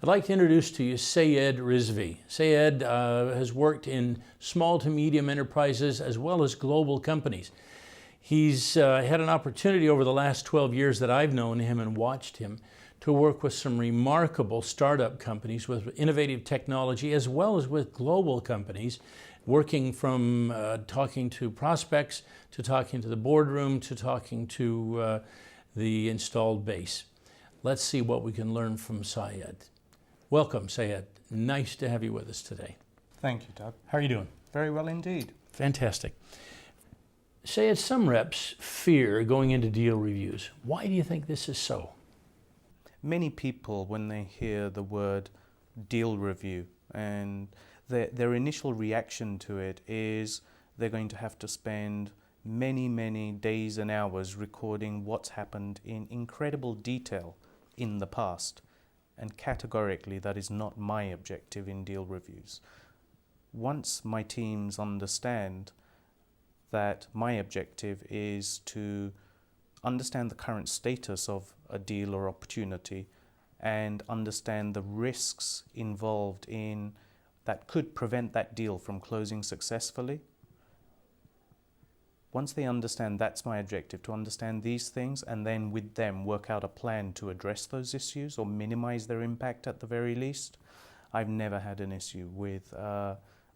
I'd like to introduce to you Syed Rizvi. Syed has worked in small to medium enterprises as well as global companies. He's had an opportunity over the last 12 years that I've known him and watched him to work with some remarkable startup companies with innovative technology as well as with global companies, working from talking to prospects to talking to the boardroom to talking to the installed base. Let's see what we can learn from Syed. Welcome, Syed. Nice to have you with us today. Thank you, Doug. How are you doing? Very well indeed. Fantastic. Syed, some reps fear going into deal reviews. Why do you think this is so? Many people, when they hear the word deal review, and their initial reaction to it is they're going to have to spend many days and hours recording what's happened in incredible detail in the past. And categorically, that is not my objective in deal reviews. Once my teams understand that my objective is to understand the current status of a deal or opportunity and understand the risks involved in that could prevent that deal from closing successfully. Once they understand that's my objective, to understand these things and then with them work out a plan to address those issues or minimize their impact at the very least, I've never had an issue with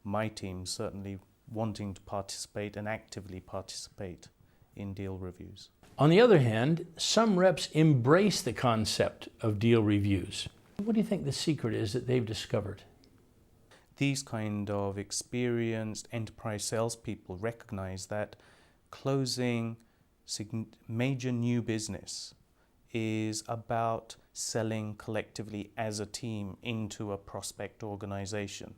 my team certainly wanting to participate and actively participate in deal reviews. On the other hand, some reps embrace the concept of deal reviews. What do you think the secret is that they've discovered? These kind of experienced enterprise salespeople recognize that closing major new business is about selling collectively as a team into a prospect organization.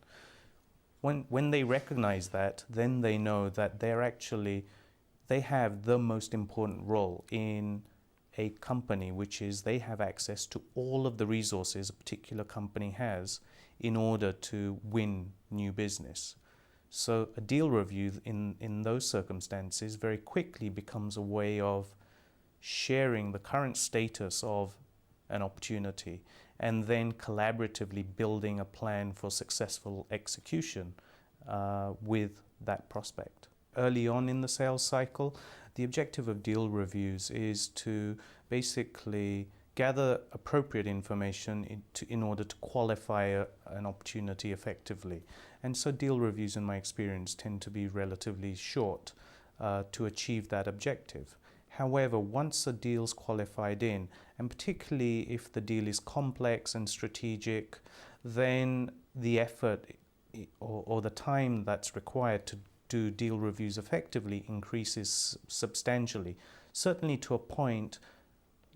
When they recognize that, then they know that they have the most important role in a company, which is they have access to all of the resources a particular company has in order to win new business. So a deal review in those circumstances very quickly becomes a way of sharing the current status of an opportunity and then collaboratively building a plan for successful execution with that prospect. Early on in the sales cycle, the objective of deal reviews is to basically gather appropriate information in order to qualify an opportunity effectively. And so deal reviews, in my experience, tend to be relatively short to achieve that objective. However, once a deal's qualified in, and particularly if the deal is complex and strategic, then the effort or the time that's required to do deal reviews effectively increases substantially, certainly to a point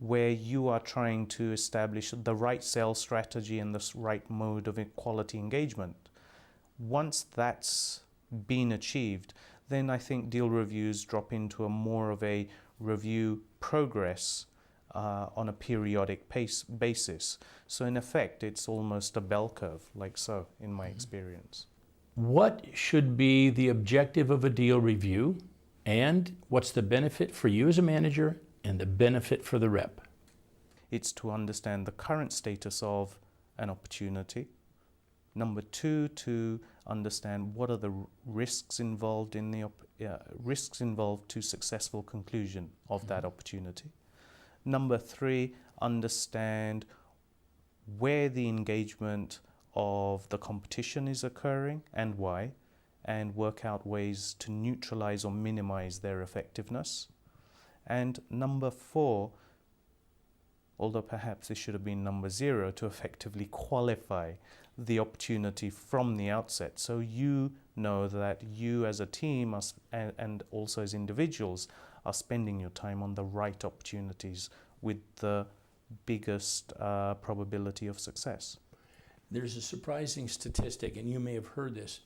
where you are trying to establish the right sales strategy and the right mode of quality engagement. Once that's been achieved, then I think deal reviews drop into a more of a review progress on a periodic basis. So in effect, it's almost a bell curve, like so, in my experience. What should be the objective of a deal review, and what's the benefit for you as a manager and the benefit for the rep? It's to understand the current status of an opportunity. Number two, to understand what are the risks involved in the risks involved to successful conclusion of that opportunity. Number three, understand where the engagement of the competition is occurring and why, and work out ways to neutralize or minimize their effectiveness. And number four, although perhaps this should have been number zero, to effectively qualify the opportunity from the outset. So you know that you as a team and also as individuals are spending your time on the right opportunities with the biggest probability of success. There's a surprising statistic, and you may have heard this,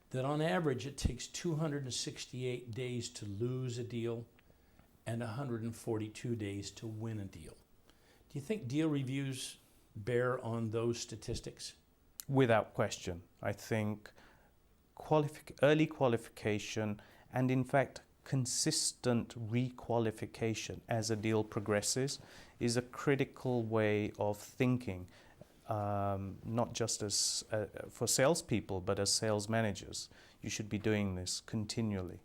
that on average it takes 268 days to lose a deal and 142 days to win a deal. Do you think deal reviews bear on those statistics? Without question. I think early qualification and in fact consistent requalification as a deal progresses is a critical way of thinking not just as for salespeople, but as sales managers. You should be doing this continually.